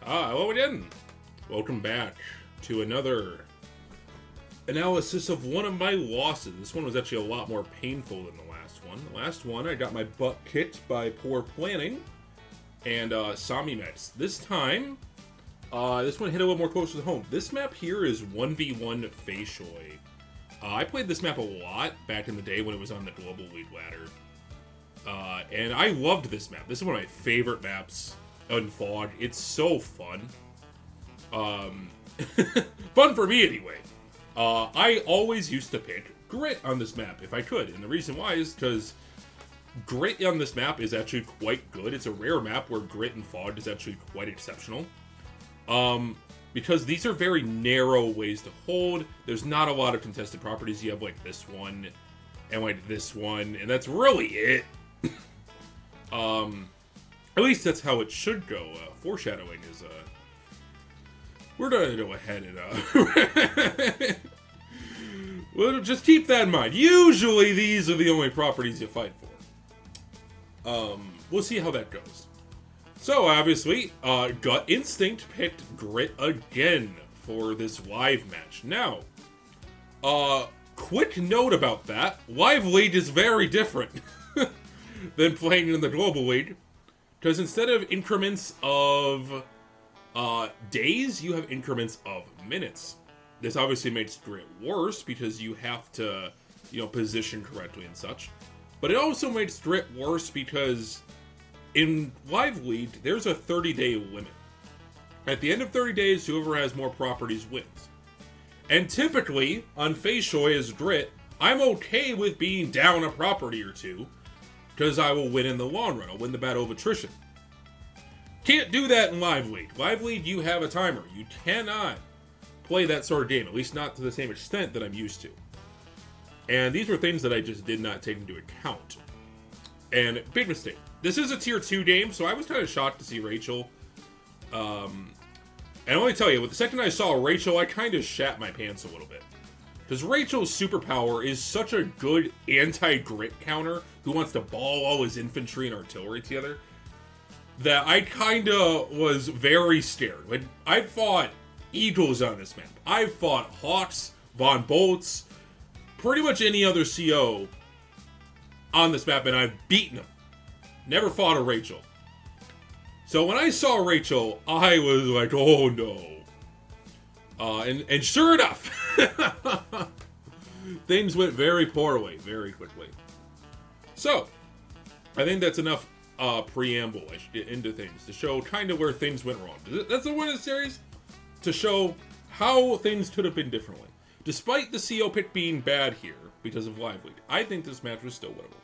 Hello again. Welcome back to another analysis of one of my losses. This one was actually a lot more painful than the last one. The last one, I got my butt kicked by poor planning and Sami Mets. This time, this one hit a little more closer to home. This map here is 1v1 Facioi. I played this map a lot back in the day when it was on the Global League ladder. And I loved this map. This is one of my favorite maps on Fog. It's so fun. Fun for me anyway. I always used to pick Grit on this map if I could. And the reason why is because Grit on this map is actually quite good. It's a rare map where Grit and Fog is actually quite exceptional. Because these are very narrow ways to hold. There's not a lot of contested properties. You have like this one and like this one, and that's really it. At least that's how it should go. Foreshadowing is, we're gonna go ahead and, well, just keep that in mind. Usually these are the only properties you fight for. We'll see how that goes. So, obviously, Gut Instinct picked Grit again for this live match. Now, quick note about that. Live League is very different than playing in the Global League. Because instead of increments of days, you have increments of minutes. This obviously makes Grit worse because you have to, position correctly and such. But it also makes Grit worse because in Live League, there's a 30-day limit. At the end of 30 days, whoever has more properties wins. And typically, on Facioi as Grit, I'm okay with being down a property or two, because I will win in the long run. I'll win the battle of attrition. Can't do that in Live League. Live League, you have a timer. You cannot play that sort of game, at least not to the same extent that I'm used to. And these were things that I just did not take into account. And big mistake. This is a tier 2 game, so I was kind of shocked to see Rachel. And I'll only tell you, with the second I saw Rachel, I kind of shat my pants a little bit. Because Rachel's superpower is such a good anti-Grit counter who wants to ball all his infantry and artillery together that I kind of was very scared. When I fought Eagles on this map, I fought Hawks, Von Bolts, pretty much any other CO on this map, and I've beaten them. Never fought a Rachel. So when I saw Rachel, I was like, oh no. And sure enough, things went very poorly, very quickly. So, I think that's enough preamble. I should get into things to show kind of where things went wrong. That's the one of the series to show how things could have been differently. Despite the CO pick being bad here because of Live League, I think this match was still winnable.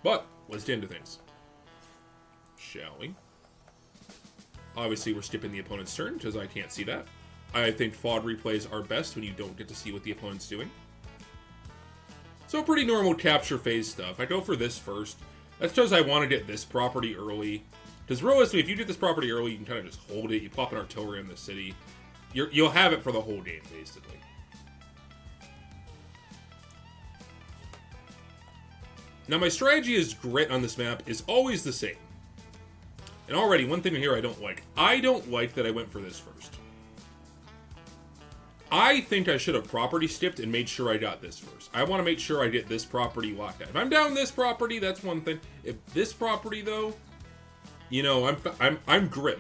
But let's get into things, shall we? Obviously, we're skipping the opponent's turn because I can't see that. I think FOD replays are best when you don't get to see what the opponent's doing. So pretty normal capture phase stuff. I go for this first. That's because I want to get this property early. Because realistically, if you get this property early, you can kind of just hold it. You pop an artillery in the city. You'll have it for the whole game, basically. Now, my strategy as Grit on this map is always the same. And already, one thing here I don't like. I don't like that I went for this first. I think I should have property skipped and made sure I got this first. I want to make sure I get this property locked out. If I'm down this property, that's one thing. If this property, though, I'm Grit.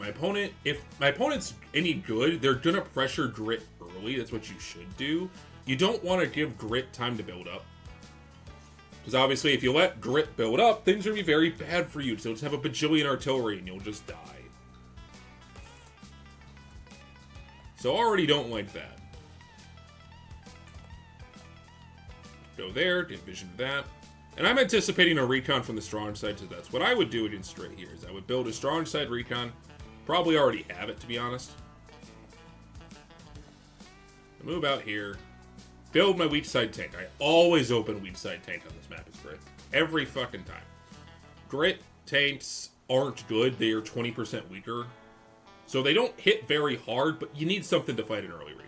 If my opponent's any good, they're gonna pressure Grit early. That's what you should do. You don't want to give Grit time to build up. Because obviously, if you let Grit build up, things are going to be very bad for you. So just have a bajillion artillery and you'll just die. So I already don't like that. Go there, get vision of that. And I'm anticipating a recon from the strong side, so that's what I would do against straight here. Is I would build a strong side recon. Probably already have it, to be honest. Move out here. Build my weak side tank. I always open weak side tank on this map. It's great. Every fucking time. Grit tanks aren't good. They are 20% weaker. So they don't hit very hard, but you need something to fight an early recon.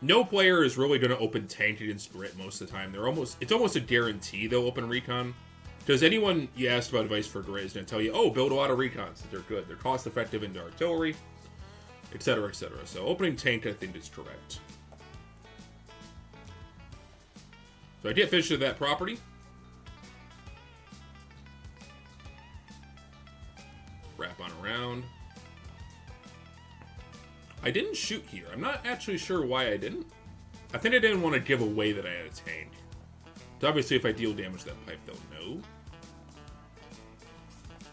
No player is really going to open tank against Grit most of the time. It's almost a guarantee they'll open recon. Does anyone you asked about advice for Gray is going to tell you, oh, build a lot of recons. They're good. They're cost effective into artillery, etc., etc. So opening tank, I think, is correct. So I did finish that property. Wrap on around. I didn't shoot here. I'm not actually sure why I didn't. I think I didn't want to give away that I had a tank. So obviously, if I deal damage to that pipe, they'll know.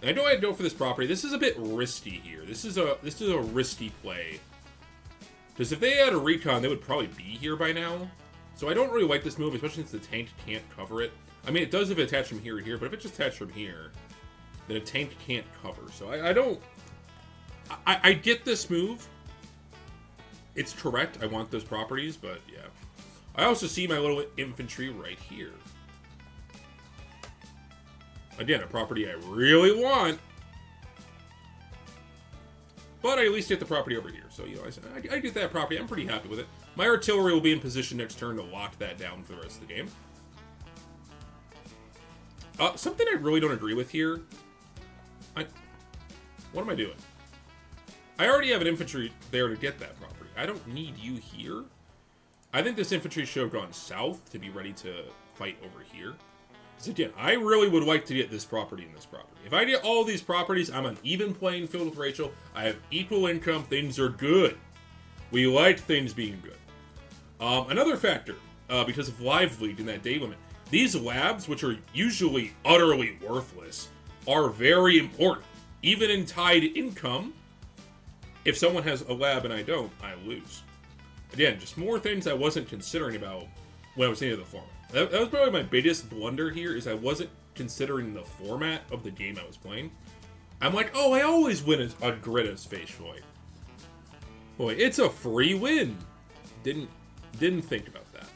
And I know I had to go for this property. This is a bit risky here. This is a risky play. Because if they had a recon, they would probably be here by now. So I don't really like this move, especially since the tank can't cover it. I mean, it does if it attached from here to here, but if it just attached from here, then a tank can't cover. So I don't... I get this move. It's correct. I want those properties, but yeah. I also see my little infantry right here. Again, a property I really want. But I at least get the property over here. So, you know, I get that property. I'm pretty happy with it. My artillery will be in position next turn to lock that down for the rest of the game. Something I really don't agree with here. What am I doing? I already have an infantry there to get that property. I don't need you here. I think this infantry should have gone south to be ready to fight over here. Because again, I really would like to get this property and this property. If I get all these properties, I'm on even playing field with Rachel. I have equal income. Things are good. We like things being good. Another factor, because of live lead in that day limit, these labs, which are usually utterly worthless, are very important. Even in tied income, if someone has a lab and I don't, I lose. Again, just more things I wasn't considering about when I was into the format. That was probably my biggest blunder here, is I wasn't considering the format of the game I was playing. I'm like, oh, I always win a grid as Space Boy. Boy, it's a free win. Didn't think about that.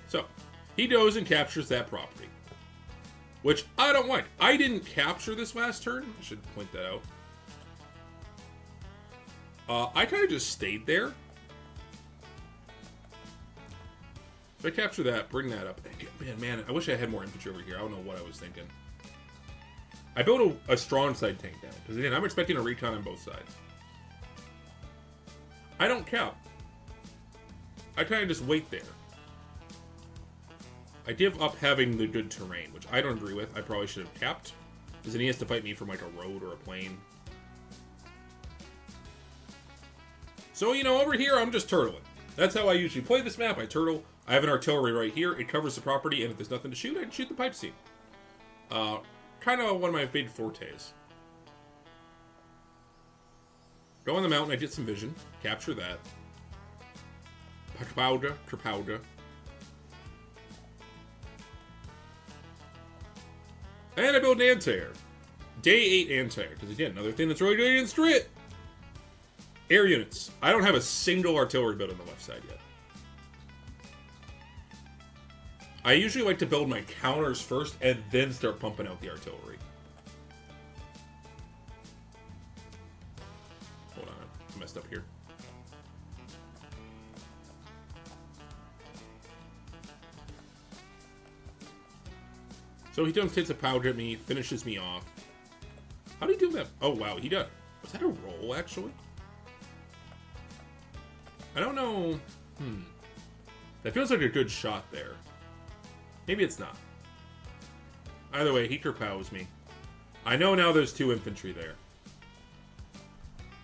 So, he goes and captures that property. Which I don't like. I didn't capture this last turn. I should point that out. I kind of just stayed there. If I capture that, bring that up. Man, I wish I had more infantry over here. I don't know what I was thinking. I built a strong side tank down. Because again, I'm expecting a recon on both sides. I don't cap. I kind of just wait there. I give up having the good terrain, which I don't agree with. I probably should have capped. Because then he has to fight me from like a road or a plane. So, you know, over here, I'm just turtling. That's how I usually play this map. I turtle. I have an artillery right here. It covers the property, and if there's nothing to shoot, I can shoot the pipe seam. Kind of one of my big fortes. Go on the mountain. I get some vision. Capture that. Trapowda. And I build an anti-air. Day 8 anti-air. Because again, another thing that's really good against Drit. Air units. I don't have a single artillery build on the left side yet. I usually like to build my counters first and then start pumping out the artillery. Hold on, I messed up here. So he dumps hits a powder at me, finishes me off. How do you do that? Oh wow, he does. Was that a roll actually? I don't know. That feels like a good shot there. Maybe it's not. Either way, he kerpows me. I know now there's 2 infantry there.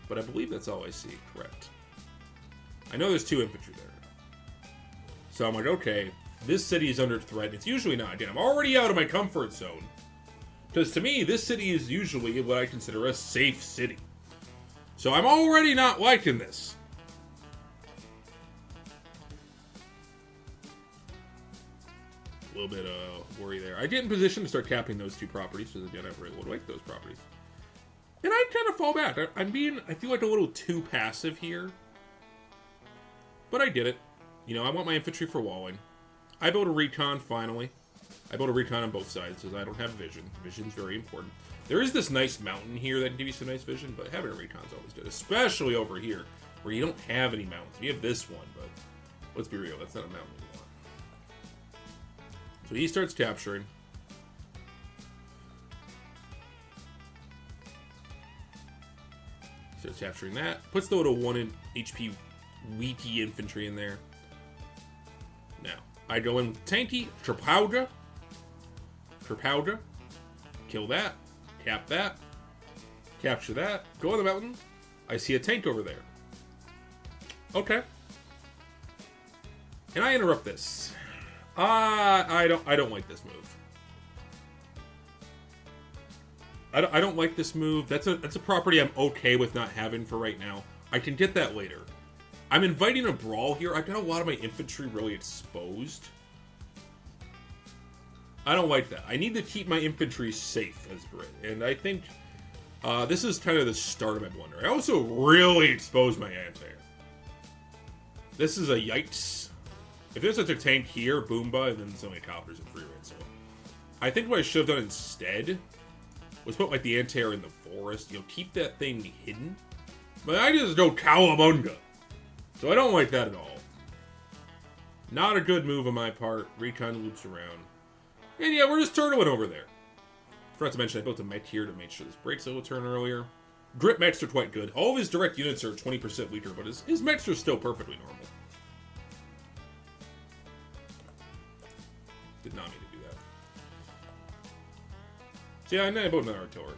But I believe that's all I see, correct. I know there's 2 infantry there. So I'm like, okay, this city is under threat. It's usually not. Again, I'm already out of my comfort zone. Because to me, this city is usually what I consider a safe city. So I'm already not liking this. A little bit of worry there. I get in position to start capping those 2 properties, because again, I really would like those properties. And I kind of fall back. I feel like a little too passive here. But I did it. You know, I want my infantry for walling. I built a recon, finally. I built a recon on both sides, because I don't have vision. Vision's very important. There is this nice mountain here that can give you some nice vision, but having a recon's always good. Especially over here, where you don't have any mountains. You have this one, but Let's be real, that's not a mountain anymore. So he starts capturing. Starts capturing that. Puts the little 1 HP weaky infantry in there. Now, I go in with tanky, Trapowder. Kill that. Cap that. Capture that. Go on the mountain. I see a tank over there. Okay. And I interrupt this. I don't like this move. I don't like this move. That's a property I'm okay with not having for right now. I can get that later. I'm inviting a brawl here. I've got a lot of my infantry really exposed. I don't like that. I need to keep my infantry safe as Brit. And I think this is kind of the start of my blunder. I also really exposed my anti-air. This is a yikes. If there's such a tank here, Boomba, and then so many copters and free range. So I think what I should have done instead was put like the anti-air in the forest. You know, keep that thing hidden. But I just go Cowabunga. So I don't like that at all. Not a good move on my part. Recon loops around. And yeah, we're just turtling over there. Forgot to mention I built a mech here to make sure this breaks a little turn earlier. Grip mechs are quite good. All of his direct units are 20% weaker, but his mechs are still perfectly normal. Did not mean to do that. So yeah, I built another artillery.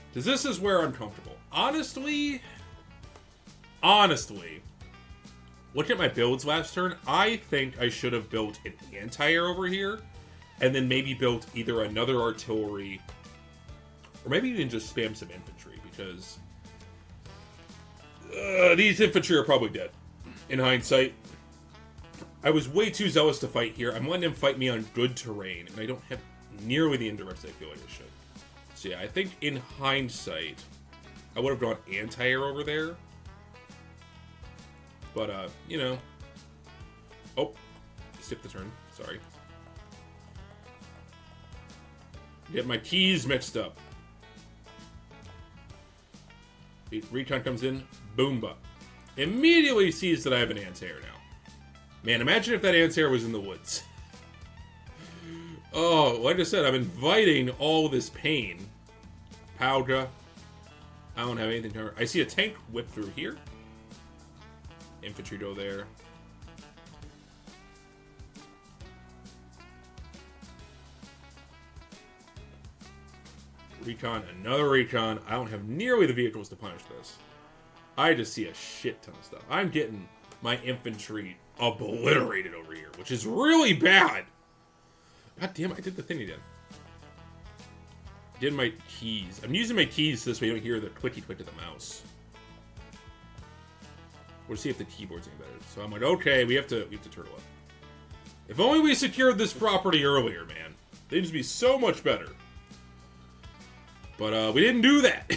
Because this is where I'm comfortable. Honestly, looking at my builds last turn, I think I should have built an anti-air over here, and then maybe built either another artillery, or maybe even just spam some infantry, because these infantry are probably dead. In hindsight, I was way too zealous to fight here. I'm letting them fight me on good terrain, and I don't have nearly the indirects I feel like I should. So yeah, I think in hindsight, I would have gone anti-air over there. But, you know. Oh, skipped the turn. Sorry. Get my keys mixed up. Recon comes in. Boomba. Immediately sees that I have an anti-air now. Man, imagine if that anti-air was in the woods. Oh, like I said, I'm inviting all this pain. Powder. I don't have anything to... I see a tank whip through here. Infantry go there. Recon, another recon. I don't have nearly the vehicles to punish this. I just see a shit ton of stuff. I'm getting my infantry obliterated over here, which is really bad. God damn it, I did the thing again. Did my keys. I'm using my keys so this way you don't hear the clicky click of the mouse. We'll see if the keyboard's any better. So I'm like, okay, we have to turtle up. If only we secured this property earlier, man. Things would be so much better. But we didn't do that.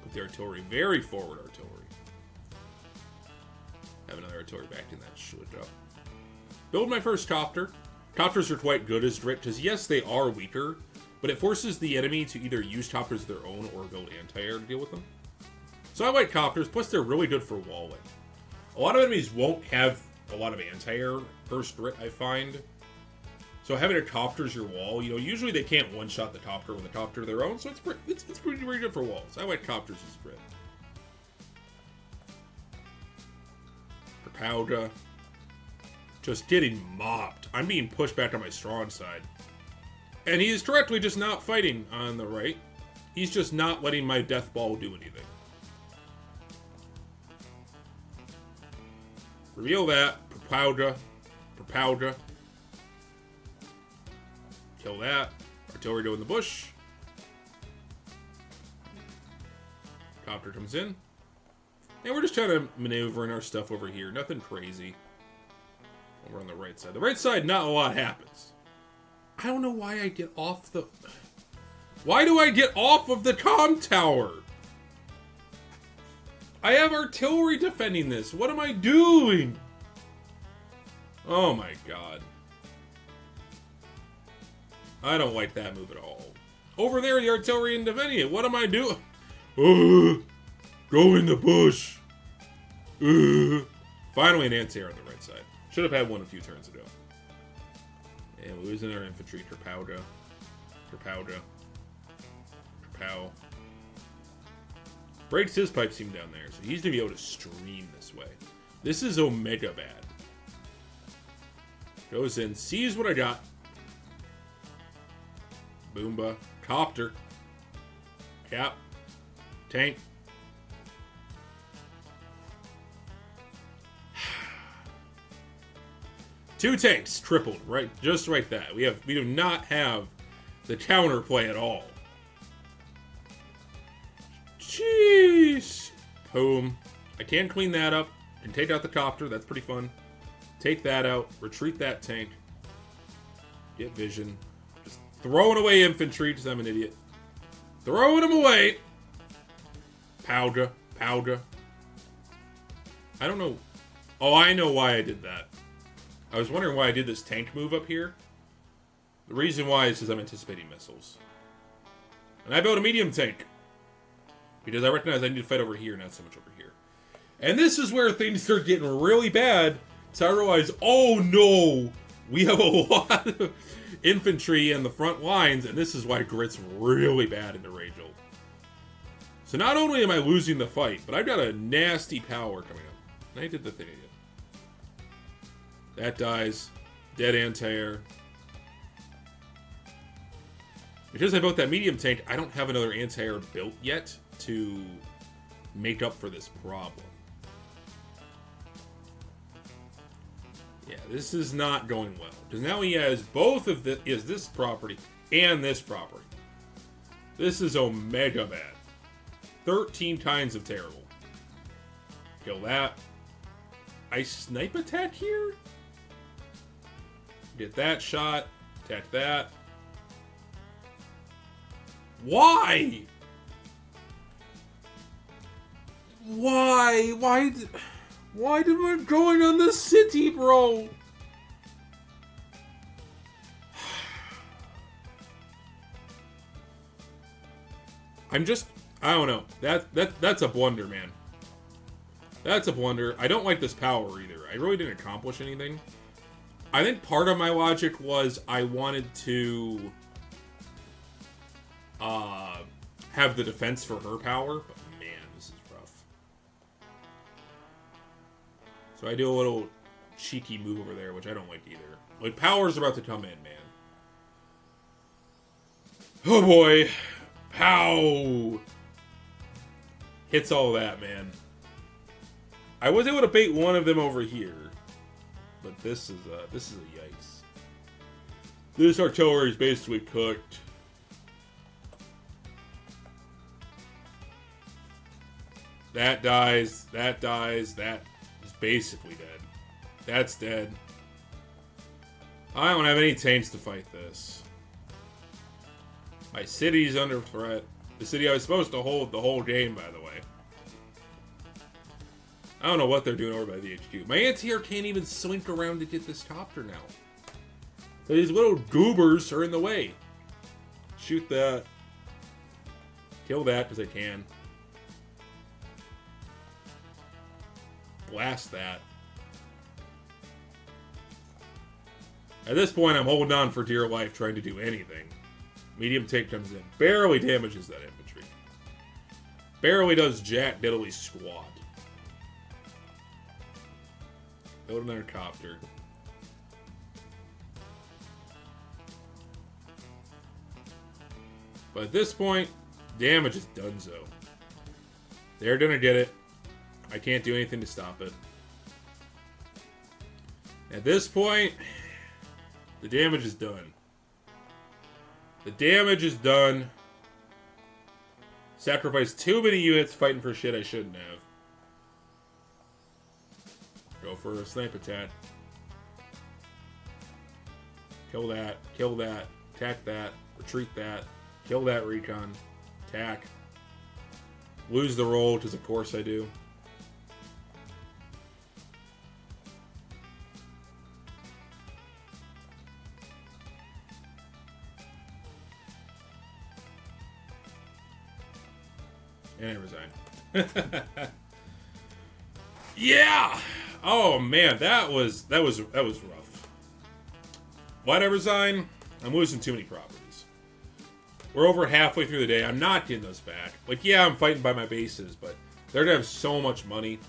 Put the artillery, very forward artillery. Have another artillery back in that switch up. Build my first copter. Copters are quite good as Drit, because yes, they are weaker, but it forces the enemy to either use copters of their own or build anti-air to deal with them. So I like copters, plus they're really good for walling. A lot of enemies won't have a lot of anti-air first Drit, I find. So having a copter as your wall, you know, usually they can't one-shot the copter with a copter of their own, so it's pretty good for walls. I like copters as Drit. Propauga. Just getting mopped. I'm being pushed back on my strong side. And he is directly just not fighting on the right. He's just not letting my death ball do anything. Reveal that. Propauga. Kill that. Artillery go in the bush. Copter comes in. And we're just trying to maneuvering our stuff over here. Nothing crazy. We're on the right side. The right side, not a lot happens. I don't know why I get off the... Why do I get off of the comm tower? I have artillery defending this. What am I doing? Oh my god. I don't like that move at all. Over there, the artillery and defending it. What am I doing? Go in the bush. Finally, an anti-air on the right side. Should have had one a few turns ago. And losing our infantry. Trapauda. Breaks his pipe seam down there, so he's going to be able to stream this way. This is Omega bad. Goes in, sees what I got. Boomba. Copter. Cap. Tank. Two tanks tripled, right? Just like that. We do not have the counterplay at all. Jeez. Boom. I can clean that up and take out the copter. That's pretty fun. Take that out. Retreat that tank. Get vision. Just throwing away infantry because I'm an idiot. Throwing them away. Powder. I don't know. Oh, I know why I did that. I was wondering why I did this tank move up here. The reason why is because I'm anticipating missiles. And I built a medium tank. Because I recognize I need to fight over here, not so much over here. And this is where things start getting really bad. So I realize, oh no, we have a lot of infantry in the front lines, and this is why Grit's really bad in the Rachel. So not only am I losing the fight, but I've got a nasty power coming up. And I did the thing again. That dies. Dead anti-air. Because I built that medium tank, I don't have another anti-air built yet to make up for this problem. Yeah, this is not going well. Because now he has both of this property and this property. This is Omega bad. 13 times of terrible. Kill that. I snipe attack here? Get that shot. Attack that. Why? Why? Why did we going on the city, bro? I don't know. That's a blunder, man. That's a blunder. I don't like this power either. I really didn't accomplish anything. I think part of my logic was I wanted to have the defense for her power, but man, this is rough. So I do a little cheeky move over there, which I don't like either. Like, power's about to come in, man. Oh boy. Pow! Hits all that, man. I was able to bait one of them over here, but this is a yikes. This artillery is basically cooked. That dies. That dies. That is basically dead. That's dead. I don't have any tanks to fight this. My city's under threat. The city I was supposed to hold the whole game, by the way. I don't know what they're doing over by the HQ. My anti-air can't even slink around to get this copter now. So these little goobers are in the way. Shoot that. Kill that, because I can. Blast that. At this point, I'm holding on for dear life, trying to do anything. Medium tank comes in. Barely damages that infantry. Barely does jack diddly squat. Build another copter. But at this point, damage is donezo. They're gonna get it. I can't do anything to stop it. At this point, the damage is done. The damage is done. Sacrificed too many units fighting for shit I shouldn't have. Go for a sniper attack. Kill that. Kill that. Attack that. Retreat that. Kill that recon. Attack. Lose the roll, because of course I do. And I resign. Yeah! Oh man, that was rough. Why'd I resign? I'm losing too many properties. We're over halfway through the day. I'm not getting those back. Like, yeah, I'm fighting by my bases, but they're gonna have so much money.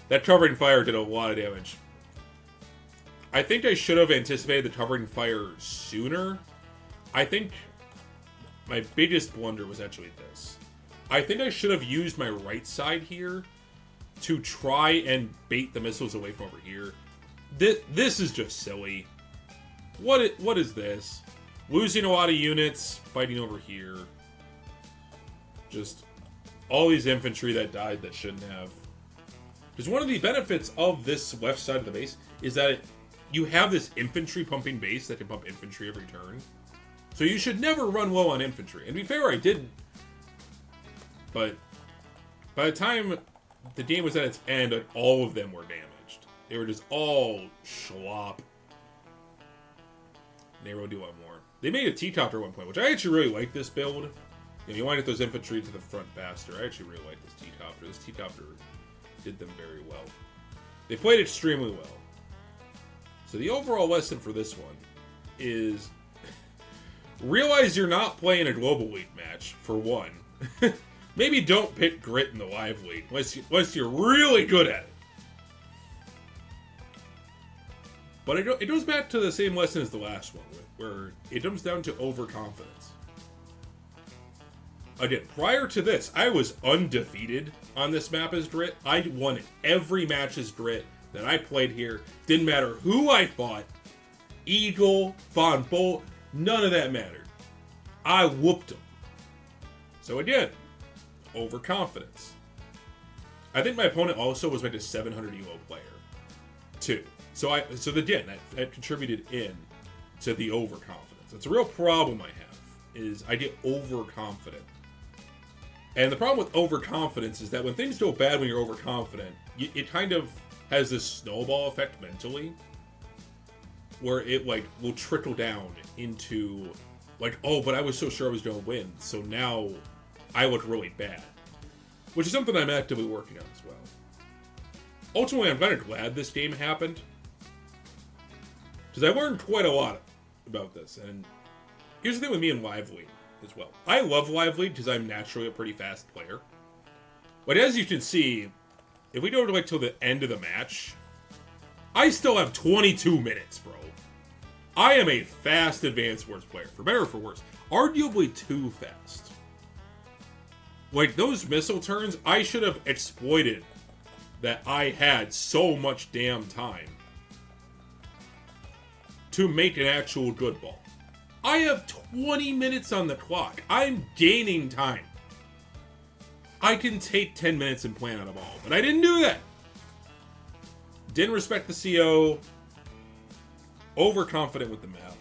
That covering fire did a lot of damage. I think I should have anticipated the covering fire sooner. I think my biggest blunder was actually this. I think I should have used my right side here to try and bait the missiles away from over here. This is just silly. What is this? Losing a lot of units, fighting over here. Just all these infantry that died that shouldn't have. Because one of the benefits of this left side of the base is that you have this infantry pumping base that can pump infantry every turn. So you should never run low on infantry. And to be fair, I didn't. But by the time the game was at its end, all of them were damaged. They were just all schlop. They will do one more. They made a T-Copter at one point, which I actually really like this build. You know, you want to get those infantry to the front faster. I actually really like this T-Copter. This T-Copter did them very well. They played extremely well. So the overall lesson for this one is realize you're not playing a Global League match, for one. Maybe don't pick Grit in the Live League, unless you're really good at it. But it goes back to the same lesson as the last one, where it comes down to overconfidence. Again, prior to this, I was undefeated on this map as Grit. I won every match as Grit that I played here. Didn't matter who I fought. Eagle, Von Bolt, none of that mattered. I whooped them. So again, overconfidence. I think my opponent also was like a 700 elo player, too. So again, that contributed in to the overconfidence. That's a real problem I have, is I get overconfident. And the problem with overconfidence is that when things go bad when you're overconfident, it kind of has this snowball effect mentally, where it like will trickle down into like, oh, but I was so sure I was going to win, so now I look really bad. Which is something I'm actively working on as well. Ultimately, I'm kind of glad this game happened, because I learned quite a lot about this. And here's the thing with me and Live League as well. I love Live League because I'm naturally a pretty fast player. But as you can see, if we go to like till the end of the match, I still have 22 minutes, bro. I am a fast Advanced Wars player, for better or for worse. Arguably too fast. Like, those missile turns, I should have exploited that I had so much damn time to make an actual good ball. I have 20 minutes on the clock. I'm gaining time. I can take 10 minutes and plan out a ball, but I didn't do that. Didn't respect the CO. Overconfident with the map.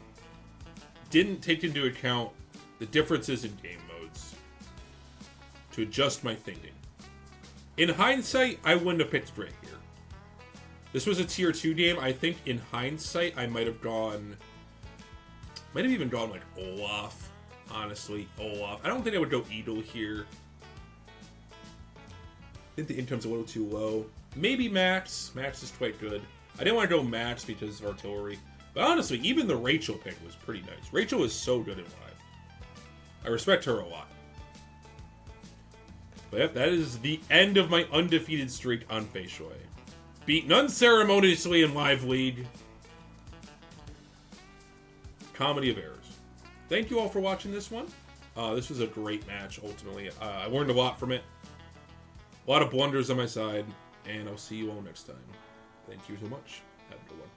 Didn't take into account the differences in game modes to adjust my thinking. In hindsight, I wouldn't have picked Grit here. This was a tier 2 game. I think in hindsight, I might have even gone like Olaf. Honestly, Olaf. I don't think I would go Eagle here. I think the income's a little too low. Maybe Max. Max is quite good. I didn't want to go Max because of artillery. But honestly, even the Rachel pick was pretty nice. Rachel is so good in Live. I respect her a lot. But yep, that is the end of my undefeated streak on Fei Shui. Beaten unceremoniously in Live League. Comedy of errors. Thank you all for watching this one. This was a great match, ultimately. I learned a lot from it. A lot of blunders on my side. And I'll see you all next time. Thank you so much. Have a good one.